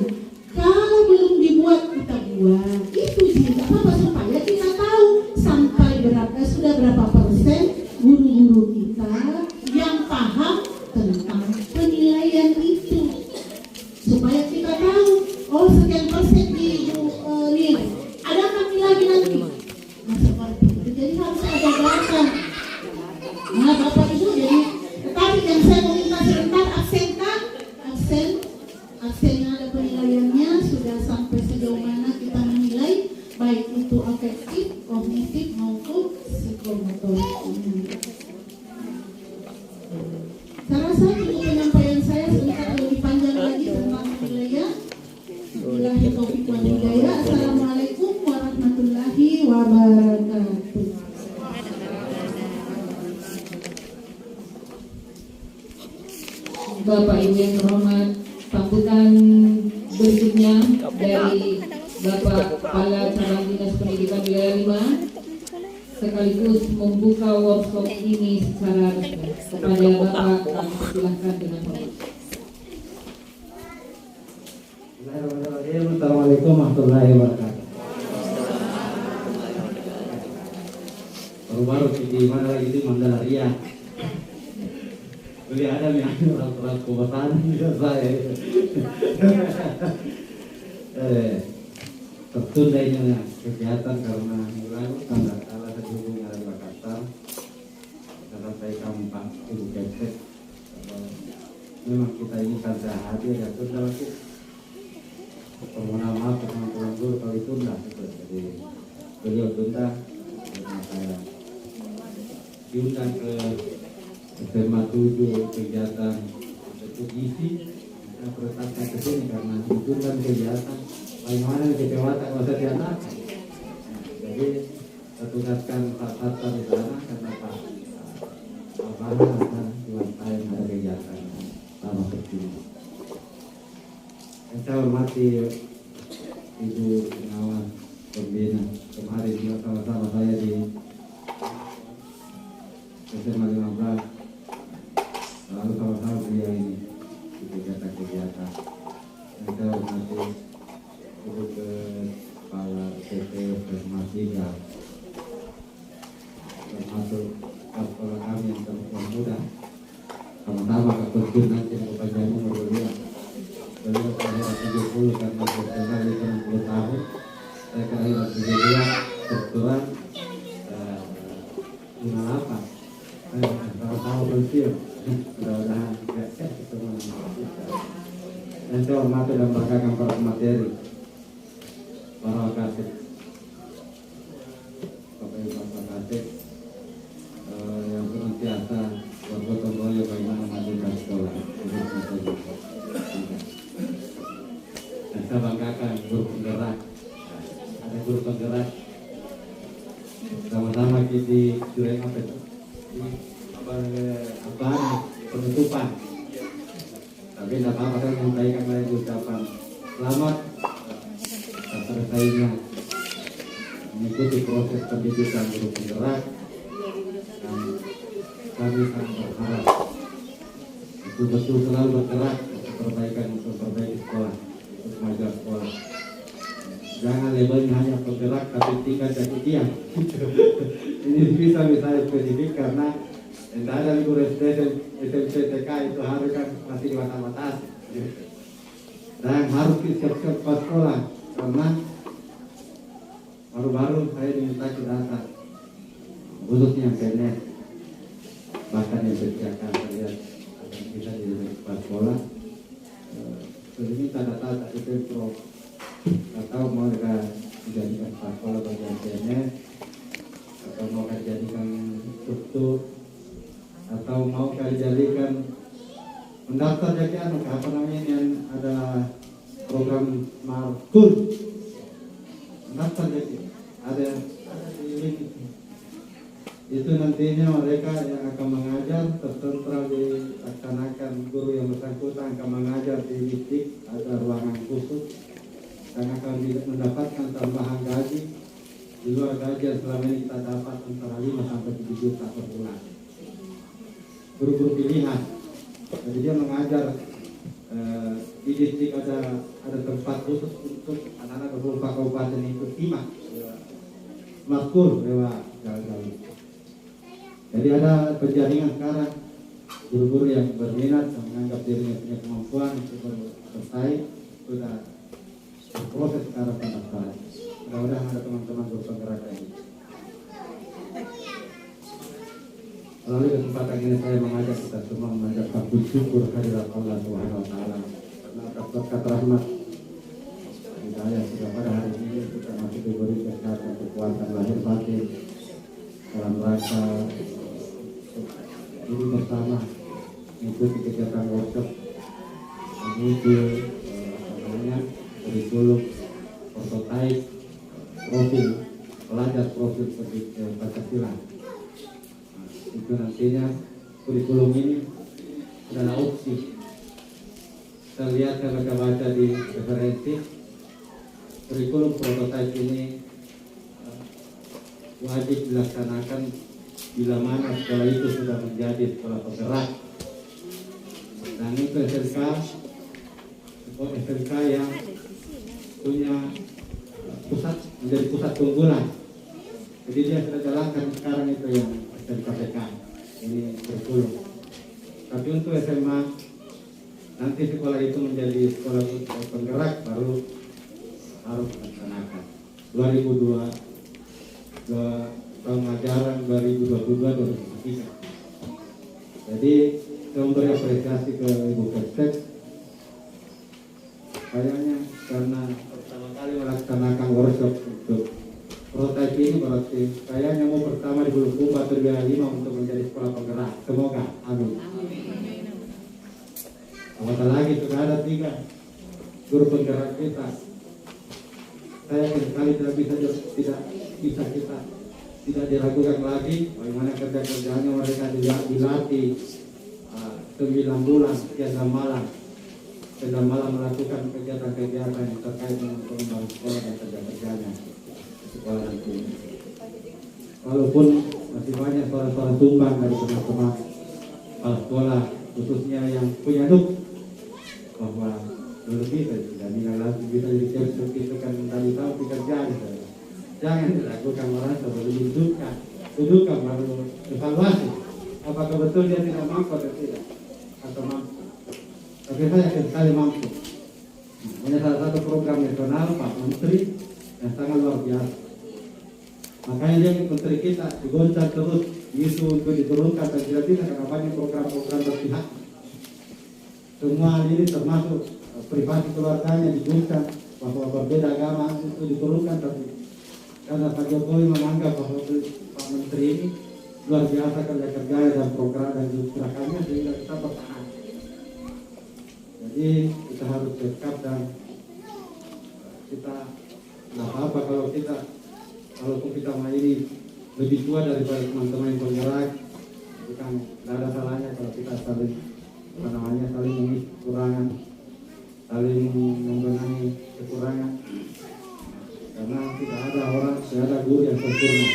kalau belum dibuat kita buat, itu sih apa supaya kita tahu sampai sudah berapa persen guru-guru kita yang paham tentang penilaian itu, supaya kita tahu oh sekian persen di nih ada kami lagi nanti. Nah seperti itu, jadi harus ada data. Nah Bapak Ibu, jadi tetapi yang saya mau minta sebentar aksennya ada penilaiannya sudah sampai sejauh mana kita menilai baik itu afektif, kognitif maupun psikomotorik. Saya rasa cukup penyampaian saya, sebentar lebih panjang lagi tentang penilaian. Billahi taufiq wal hidayah. Assalamualaikum warahmatullahi wabarakatuh. Bapak Ibu yang terhormat, sambutan berikutnya dari Bapak Kepala Cabang Dinas Pendidikan Wilayah 5 sekaligus membuka workshop ini secara resmi. Kepada Bapak kami persilahkan dengan hormat. Assalamualaikum warahmatullahi wabarakatuh. Baru-baru di mana lagi di Mandalaria. Beli ada nih orang-orang kebatan saya. Tertundanya kegiatan karena lalu tanda salah satu ada di Makassar. Karena saya kampung Ibu Kepek. Memang kita ini kan sehati ya tunda lagi. Permohonan maaf teman-teman guru kalau tunda. Jadi beliau tunda. Saya diundang ke SMA 7 kegiatan untuk isi kita perhatikan ke sini karena itu kan kegiatan bagaimana di Kepewata kalau saya dianak. Jadi saya tugaskan Pak Hatta di sana karena Pak Abang akan diwantai ada kegiatan sama seperti ini. Saya hormati Ibu Pengawas Pembina kemarin juga sama-sama saya di SMA 15 lalu sama-sama beliau ini di kegiatan-kegiatan. Saya hormati sama-sama ke pensiun nanti kepanjangnya berdua. Beliau kelahiran 70 karena profesional itu 60 tahun. Saya kelahiran 72 strukturan 58. Sama-sama pensiun. Mudah-mudahan juga semua. Dan saya hormati dan banggakan para materi, para kasih, Bapak Ibu para kasih yang senantiasa bergotong royong bagaimana memajukan sekolah. Dan saya banggakan guru penggerak, ada guru penggerak, sama-sama kita jurang apa itu, penutupan. Tapi tidak apa-apa saya menyampaikan lagi ucapan selamat kepada saya mengikuti proses pendidikan guru penggerak, dan kami sangat berharap betul-betul selalu bergerak untuk perbaikan, untuk memperbaiki sekolah, untuk kemajuan sekolah. Jangan labelnya hanya penggerak tapi tingkat jadi diam. Ini bisa spesifik karena tidak ada guru SD, SMP, TK itu harus kan masih di batas-batas. Dan harus siap-siap ke sekolah karena baru-baru saya diminta ke data khususnya yang PNS, bahkan yang berjalan saya lihat akan bisa di sekolah. Saya minta data itu pro atau mau mereka dijadikan sekolah bagian PNS atau mau dijadikan struktur atau mau kali jadikan mendaftar jadi apa namanya yang ada program Markul mendaftar jadi ada di link itu nantinya mereka yang akan mengajar tertera dilaksanakan guru yang bersangkutan akan mengajar di titik ada ruangan khusus dan akan mendapatkan tambahan gaji di luar gaji yang selama ini kita dapat antara 5 sampai 7 juta per bulan. Guru-guru pilihan, jadi dia mengajar di distrik ada tempat khusus untuk anak-anak beberapa kabupaten itu timah makul lewat jalan-jalan. Jadi ada penjaringan sekarang guru-guru yang berminat yang menganggap dirinya punya kemampuan untuk bersaing sudah berproses ke arah pendaftaran. Mudah-mudahan ada teman-teman guru penggerak ini. Melalui kesempatan ini saya mengajak kita semua mengajarkan bersyukur kehadirat Allah Subhanahu wa taala karena atas berkat rahmat hidayah sudah pada hari ini kita masih diberi kesehatan kekuatan lahir batin dalam rangka ini bersama mengikuti kegiatan workshop menuju kurikulum prototipe profil pelajar profil Pancasila. Itu nantinya kurikulum ini adalah opsi. Kita lihat kalau kita baca di referensi kurikulum prototipe ini wajib dilaksanakan bila mana sekolah itu sudah menjadi sekolah penggerak. Dan itu SMK yang punya pusat menjadi pusat keunggulan. Jadi dia sudah jalankan sekarang itu yang dari KPK ini kurikulum. Tapi untuk SMA nanti sekolah itu menjadi sekolah penggerak baru harus dilaksanakan 2002 tahun ajaran 2022-2023. Jadi saya memberi apresiasi ke Ibu Keptek kayaknya karena pertama kali melaksanakan workshop untuk prototipe ini berarti kayaknya mau pertama di Bulukumba atau di Lima untuk menjadi sekolah penggerak. Semoga, amin. Apatah lagi sudah ada 3 guru penggerak kita. Saya sekali tidak diragukan lagi bagaimana kerja-kerjanya mereka dilatih 9 bulan sekian malam melakukan kegiatan-kegiatan yang terkait dengan pengembangan sekolah dan kerja-kerjanya sekolah nanti. Walaupun masih banyak suara-suara tumbang dari teman-teman kepala sekolah khususnya yang punya nuk bahwa dulu kita tidak lagi bisa jadi seperti itu kan tadi tahu pekerjaan. Jangan dilakukan merasa baru dudukan baru evaluasi apakah betul dia tidak mampu atau tidak. Tapi saya yakin sekali mampu. Ini salah satu program nasional Pak Menteri yang sangat luar biasa. Makanya dia menteri kita digoncang terus isu untuk diturunkan dan tidak karena banyak program-program berpihak. Semua ini termasuk privasi keluarganya diguncang, bahwa berbeda agama itu diturunkan, tapi karena Pak Jokowi menganggap bahwa Pak Menteri ini luar biasa kerja-kerjanya dan program dan gerakannya sehingga kita bertahan. Jadi kita harus cekap dan kita nggak apa-apa kalau kita ini lebih tua daripada teman-teman yang penggerak, bukan nggak ada salahnya kalau kita saling mengisi kekurangan, saling membenahi kekurangan, karena tidak ada orang, tidak ada guru yang sempurna.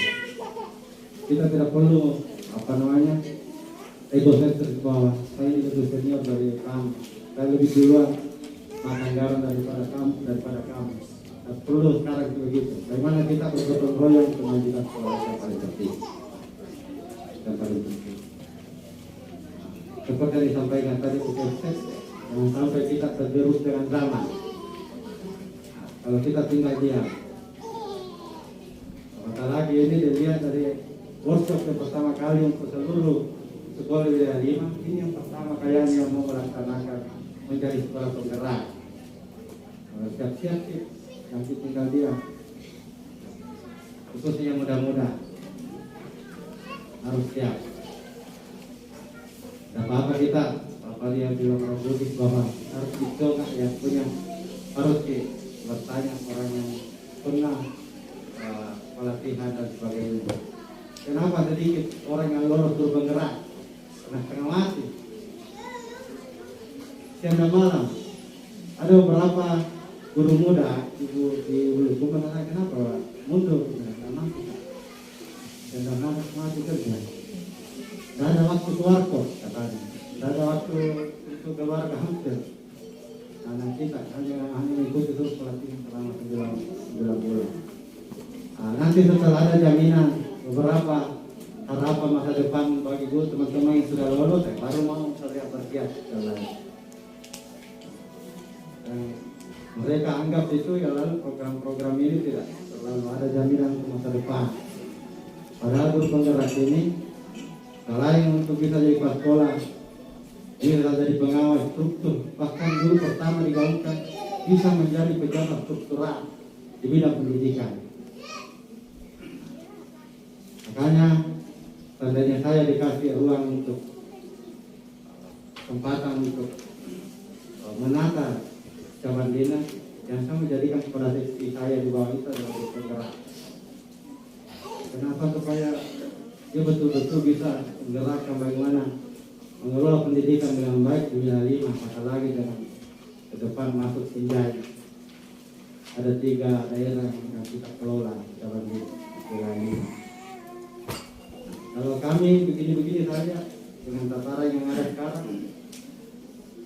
Kita tidak perlu egosentris bahwa saya ini lebih senior dari kamu, saya lebih duluan makan garam daripada kamu. Nah, perlu sekarang itu begitu. Bagaimana kita bergotong royong kemajuan sekolah yang paling penting. Seperti yang disampaikan tadi jangan sampai kita tergerus dengan zaman. Kalau kita tinggal diam, apalagi ini dilihat dari workshop yang pertama kali untuk seluruh sekolah wilayah 5, ini yang pertama kalian yang mau melaksanakan menjadi sekolah penggerak. Siap-siap nanti tinggal diam, khususnya yang muda-muda harus siap. Tidak apa-apa kita, apa dia bilang orang Bugis bahwa harus dicoba yang punya, harus bertanya orang yang pernah pelatihan dan sebagainya. Kenapa sedikit orang yang lolos suruh bergerak, setengah mati, siang dan malam. Ada beberapa guru muda ibu di Bulukumba kenapa mundur, tidak mampu, dan harus mati kerja. Tidak ada waktu keluar kok katanya, tidak ada waktu untuk keluarga hampir. Karena kita hanya mengikuti terus pelatihan selama 9 bulan. Nanti setelah ada jaminan beberapa harapan masa depan bagi guru teman-teman yang sudah lulus, baru mau saya bersiap dan lain. Mereka anggap itu ya lalu program-program ini tidak terlalu ada jaminan untuk masa depan. Padahal guru penggerak ini selain untuk bisa jadi kepala sekolah, dia bisa jadi pengawas struktur, bahkan guru pertama digaungkan bisa menjadi pejabat struktural di bidang pendidikan. Makanya tandanya saya dikasih ruang untuk kesempatan untuk menata cabang dinas yang saya menjadikan kepala divisi saya di bawah itu adalah guru penggerak. Kenapa? Supaya dia betul-betul bisa menggerakkan bagaimana mengelola pendidikan dengan baik di wilayah 5, apalagi dengan ke depan masuk Sinjai. Ada 3 daerah yang kita kelola cabang di wilayah 5. Kalau kami begini-begini saja dengan tataran yang ada sekarang,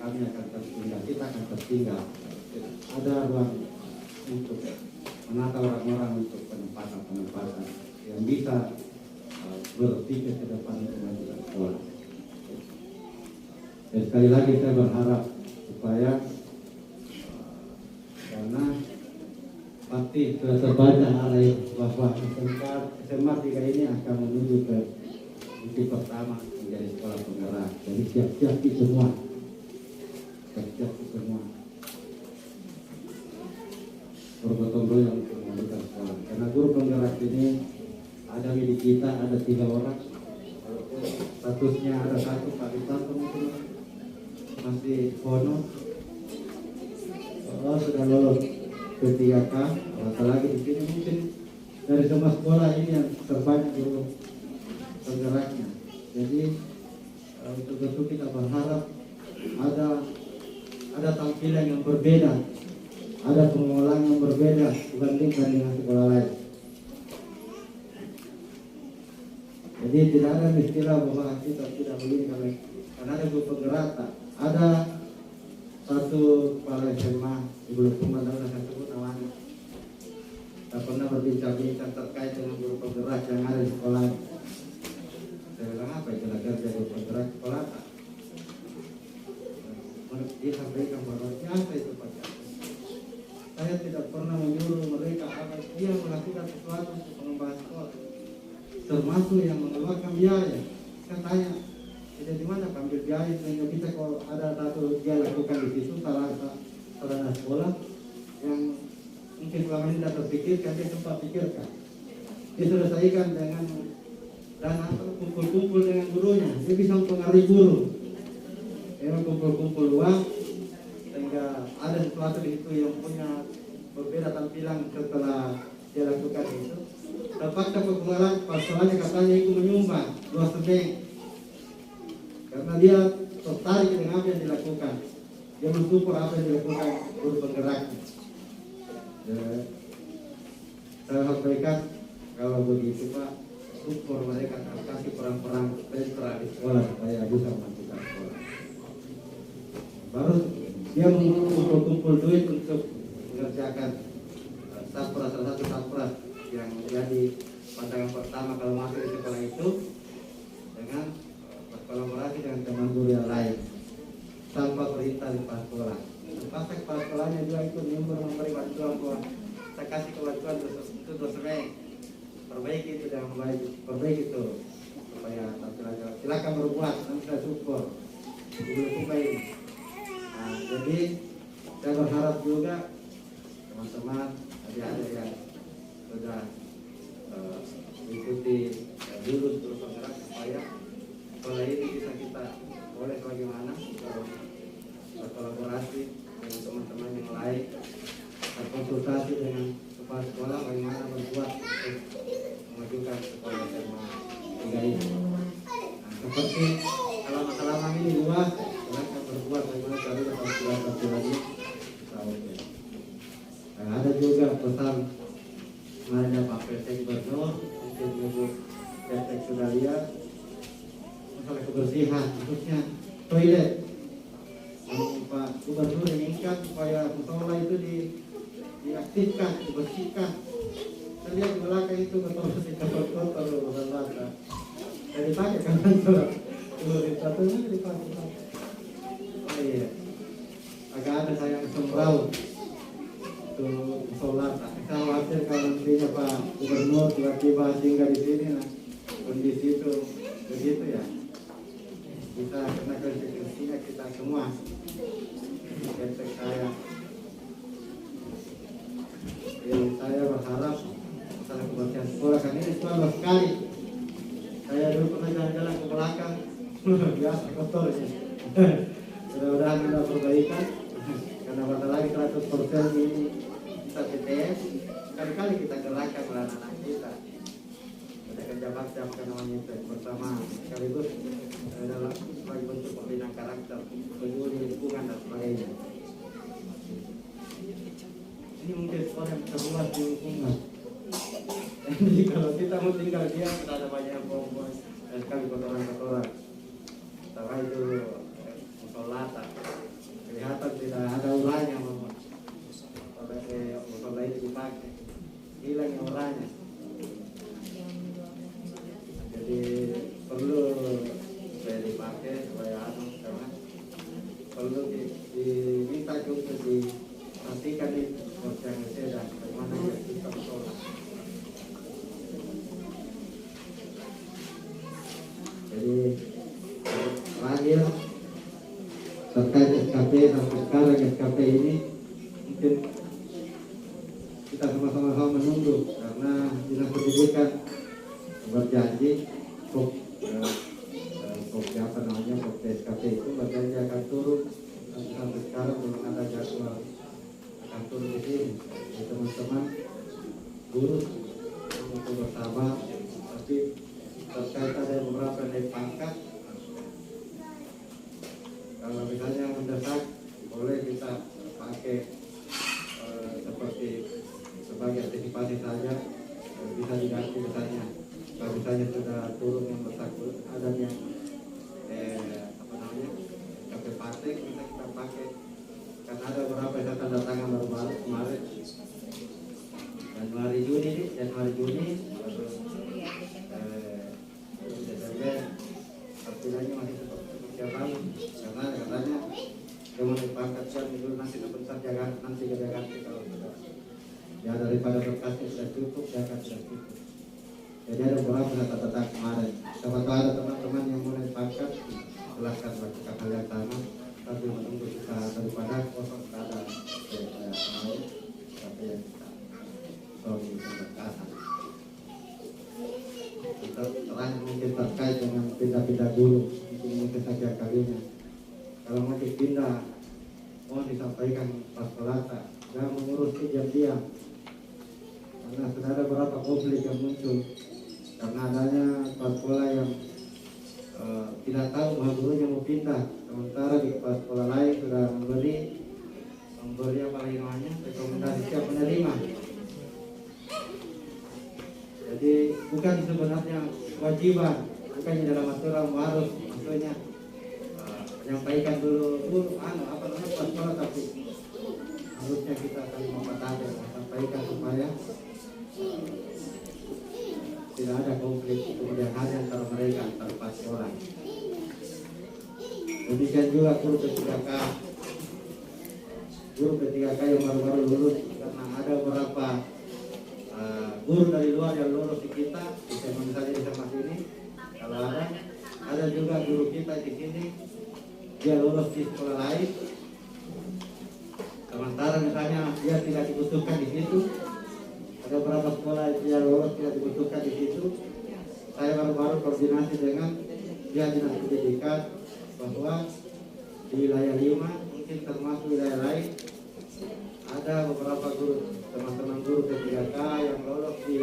kami akan tertinggal, kita akan tertinggal. Ada ruang untuk menata orang-orang untuk penempatan yang bisa berpikir ke depan untuk maju sekolah. Dan sekali lagi saya berharap supaya karena pasti sudah terbaca arah bahwa SMA 3 ini akan menuju ke titik pertama menjadi sekolah penggerak. Jadi siap-siap semua. Bergotong royong untuk memajukan sekolah. Karena guru penggerak ini ada milik kita, ada 3 orang. Walaupun statusnya ada 1 Pak Ritanto mungkin masih honor. Kalau sudah lolos P3K, apalagi di sini mungkin dari semua sekolah ini yang terbanyak guru penggeraknya. Jadi betul-betul kita berharap ada tampilan yang berbeda, ada pengelolaan yang berbeda dibandingkan dengan sekolah lain. Jadi tidak ada istilah bahwa kita tidak begini karena ada guru penggerak. Ada satu kepala SMA di Bulukumba, saya sebut namanya. Saya pernah berbincang-bincang terkait dengan guru penggerak yang ada di sekolah. Saya bilang apa itu kerja guru penggerak sekolah? dia sampaikan bahwa biasa itu Pak. Saya tidak pernah menyuruh mereka agar dia melakukan sesuatu untuk pengembangan sekolah, termasuk yang mengeluarkan biaya. Saya tanya, tidak di mana ambil biaya sehingga bisa kalau ada satu dia lakukan di situ sarana sekolah yang mungkin selama ini tidak terpikirkan, dia sempat pikirkan. Diselesaikan dengan dana kumpul-kumpul dengan gurunya, dia bisa mempengaruhi guru. Memang kumpul-kumpul uang sehingga ada sesuatu di situ yang punya berbeda tampilan setelah dia lakukan itu. Terpaksa pasalnya katanya itu menyumbang 2 semeng karena dia tertarik dengan apa yang dilakukan. Dia mensupport apa yang dilakukan guru penggeraknya. Saya sampaikan kalau begitu Pak, support mereka kasih perang-perang sentra di sekolah supaya bisa melanjutkan sekolah. Baru dia mengumpul duit untuk mengerjakan salah satu sapras yang menjadi pandangan pertama kalau masuk di sekolah itu dengan berkolaborasi dengan teman guru yang lain tanpa perintah di kepala sekolah. Terpaksa kepala sekolahnya juga itu memberi bantuan bahwa saya kasih kewajiban itu 2 semeng, perbaiki itu dengan baik, perbaiki itu supaya silakan berbuat, nanti saya support dulu baik. Nah, jadi saya berharap juga teman-teman adik-adik yang sudah mengikuti lulus guru penggerak supaya sekolah ini bisa kita boleh bagaimana berkolaborasi dengan teman-teman yang lain, berkonsultasi dengan kepala sekolah bagaimana berbuat untuk memajukan sekolah SMA 3 ini. Nah, seperti halaman ini luas, silakan berbuat bagaimana cari satu lagi. Nah, ada juga pesan ada Pak PT Gubernur, mungkin Ibu PT sudah lihat masalah kebersihan, khususnya toilet. Pak Gubernur inginkan supaya musola itu diaktifkan, dibersihkan. Saya lihat di belakang itu kotor berlata. Jadi pakai kan surat satunya dipakai. Oh iya, agak ada sayang sembrau untuk sholat. Saya khawatir kalau nantinya Pak Gubernur tiba-tiba tinggal di sini, nah kondisi itu begitu ya. Kita kena konsekuensinya kita semua. Ketek saya berharap masalah kebersihan sekolah kan ini sekolah sekali. Saya dulu pernah jalan-jalan ke belakang, biasa kotor ya. Mudah-mudahan ada perbaikan. Karena pada lagi 100% ini kita PTS, kali-kali kita gerakkan anak-anak kita. Ada kerja bakti apa namanya itu bersama sekaligus dalam sebagai bentuk pembinaan karakter, peduli lingkungan dan sebagainya. Ini mungkin sekolah yang terluas di lingkungan. Jadi kalau kita mau tinggal dia, kita ada banyak pohon dan sekali kotoran-kotoran. Setelah itu musolata, kelihatan tidak ada uranya musola itu dipakai, hilang uranya. Jadi perlu dipakai supaya karena perlu diminta untuk diperhatikan di proses dan bagaimana kita musola. Jadi terakhir terkait SKP sampai sekarang SKP ini mungkin kita sama-sama menunggu karena Dinas Pendidikan berjanji apa namanya SKP itu berjanji akan turun sampai sekarang belum ada jadwal akan turun di sini. Jadi teman-teman guru untuk bersama tapi terkait ada beberapa naik pangkat kalau misalnya mendesak boleh kita pakai seperti sebagai antisipasi saja bisa diganti misalnya kalau misalnya sudah turun yang bersangkutan ada yang apa namanya sampai patek bisa kita pakai karena ada beberapa yang tanda tangan baru kemarin Januari Juni baru Desember artinya masih seperti yang lalu karena katanya kemudian pangkat siang itu nanti sebentar jaga nanti kita ganti kalau sudah ya daripada berkasnya sudah cukup jaga sudah cukup. Jadi ada beberapa data-data kemarin. Siapa tahu ada teman-teman yang mulai pangkat silahkan lakukan hal yang sama, tapi menunggu kita daripada kosong ada mau tapi yang kita sorry berkasah. Terakhir mungkin terkait dengan pindah-pindah guru mungkin saja kalinya. Kalau mau dipindah, mohon disampaikan pas pelata, jangan mengurus diam-diam. Karena sudah ada beberapa konflik yang muncul karena adanya kepala sekolah yang tidak tahu bahwa gurunya mau pindah, sementara di kepala sekolah lain sudah memberi apa namanya rekomendasi siap menerima. Jadi bukan sebenarnya kewajiban, bukannya dalam aturan harus maksudnya menyampaikan dulu apa namanya kepala sekolah, tapi harusnya kita saling membatasi sampaikan supaya tidak ada konflik kemudian hari antara mereka tanpa sekolah. Demikian juga guru P3K yang baru-baru lulus, karena ada beberapa guru dari luar yang lulus di kita, misalnya di tempat ini, kalau ada juga guru kita di sini dia lulus di sekolah lain, sementara misalnya dia tidak dibutuhkan di situ. Ada beberapa sekolah yang lolos tidak dibutuhkan di situ. Saya baru-baru koordinasi dengan pihak dinas pendidikan bahwa di wilayah 5 mungkin termasuk wilayah lain ada beberapa guru, teman-teman guru P3K yang lolos di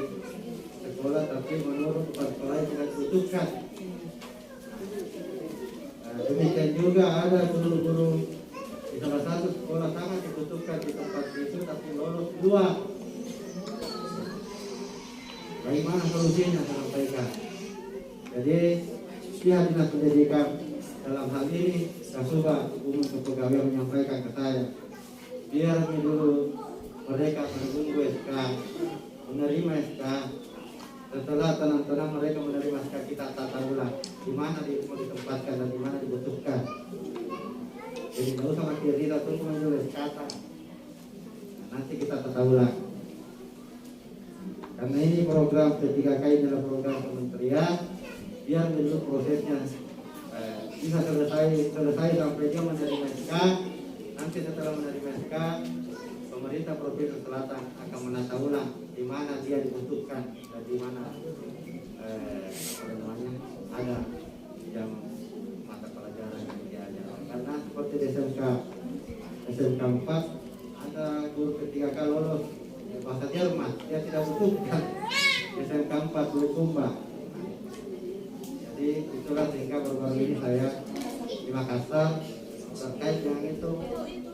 sekolah tapi menurut kepala sekolah tidak dibutuhkan. Demikian juga ada guru-guru di salah satu sekolah sangat dibutuhkan di tempat itu tapi lolos 2. Bagaimana solusinya saya sampaikan. Jadi pihak dinas pendidikan dalam hal ini Kasuba Umum Kepegawaian menyampaikan ke saya, biar dulu mereka menunggu SK, menerima SK. Setelah tenang-tenang mereka menerima SK kita tata ulang di mana mau ditempatkan dan di mana dibutuhkan. Jadi tidak usah makin rida tunggu menulis kata. Nanti kita tata ulang. Karena ini program P3K adalah program kementerian, biar dulu prosesnya bisa selesai sampai dia menerima SK. Nanti setelah menerima SK, pemerintah Provinsi Selatan akan menata ulang di mana dia dibutuhkan dan di mana ada jam mata pelajaran yang diajar. Karena seperti di SMK 4 ada guru P3K lolos bahasa Jerman, dia tidak butuhkan SMK 4 Bulukumba. Jadi itulah sehingga baru-baru ini saya di Makassar terkait dengan itu,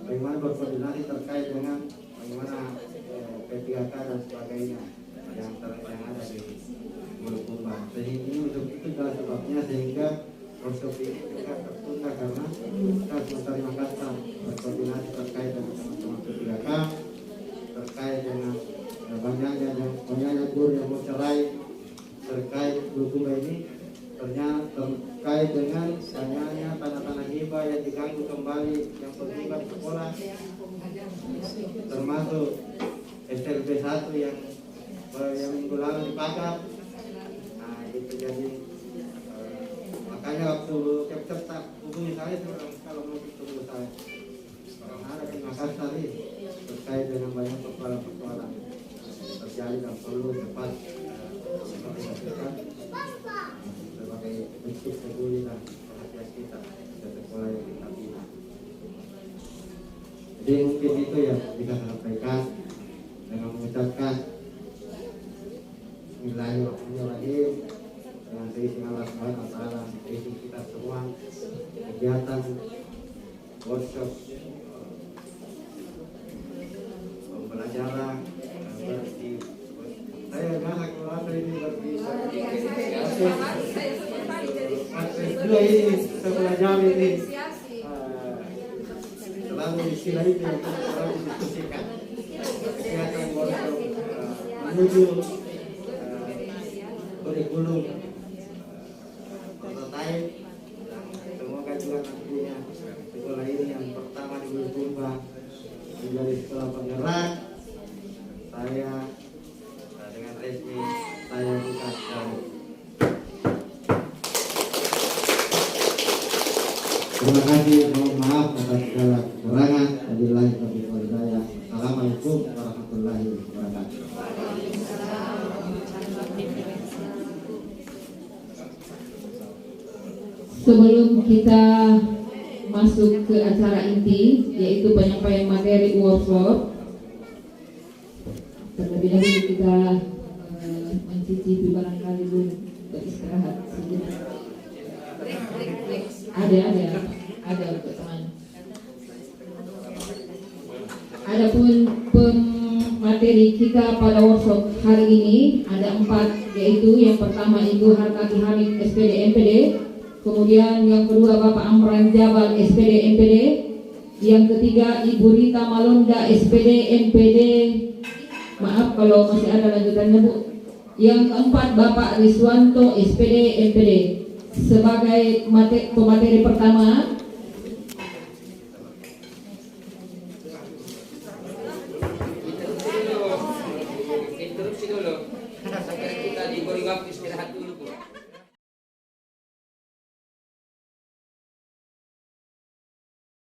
bagaimana berkoordinasi terkait dengan bagaimana P3K dan sebagainya yang ada di Bulukumba. Sehingga ini untuk itu adalah sebabnya sehingga proses ini juga tertunda karena kita sementara Makassar berkoordinasi terkait dengan teman-teman P3K terkait dengan banyaknya guru yang mau cerai terkait Bulukumba ini, ternyata terkait dengan banyaknya tanah-tanah hibah yang diganggu kembali yang berhibah di sekolah, termasuk SLB 1 yang minggu lalu dipagar. Nah itu jadi makanya waktu cepat hubungi saya kalau mau tunggu saya ada di Makassar ini terkait dengan banyak persoalan terjadi dan perlu cepat diselesaikan sebagai bentuk peduli dan perhatian kita ke sekolah yang kita bina. Jadi mungkin itu yang bisa saya sampaikan dengan mengucapkan Bismillahirrahmanirrahim dengan seizin Allah Subhanahu wa taala, seizin kita semua kegiatan workshop pembelajaran saya galak kalau ini dua ini kita belajar ini selalu istilah itu yang selalu didiskusikan kegiatan workshop menuju kurikulum prototype. Semoga juga nantinya sekolah ini yang pertama Dulu Purba menjadi sekolah penggerak. Saya dengan resmi saya ucapkan terima kasih, mohon maaf atas segala kekurangan. Wabillahi taufiq wal hidayah. Assalamualaikum warahmatullahi wabarakatuh. Sebelum kita masuk ke acara inti, yaitu penyampaian materi workshop, terlebih dahulu kita mencicipi barangkali dulu beristirahat sejenak. Ada untuk teman. Adapun materi kita pada workshop hari ini ada 4, yaitu yang pertama Ibu Harkati Hamid SPD MPD, kemudian yang kedua Bapak Amran Jabal SPD MPD, yang ketiga Ibu Rita Malonda SPD MPD. Maaf kalau masih ada lanjutannya Bu. Yang keempat Bapak Riswanto SPD MPD. Sebagai pemateri pertama, interupsi dulu sampai kita diberi waktu istirahat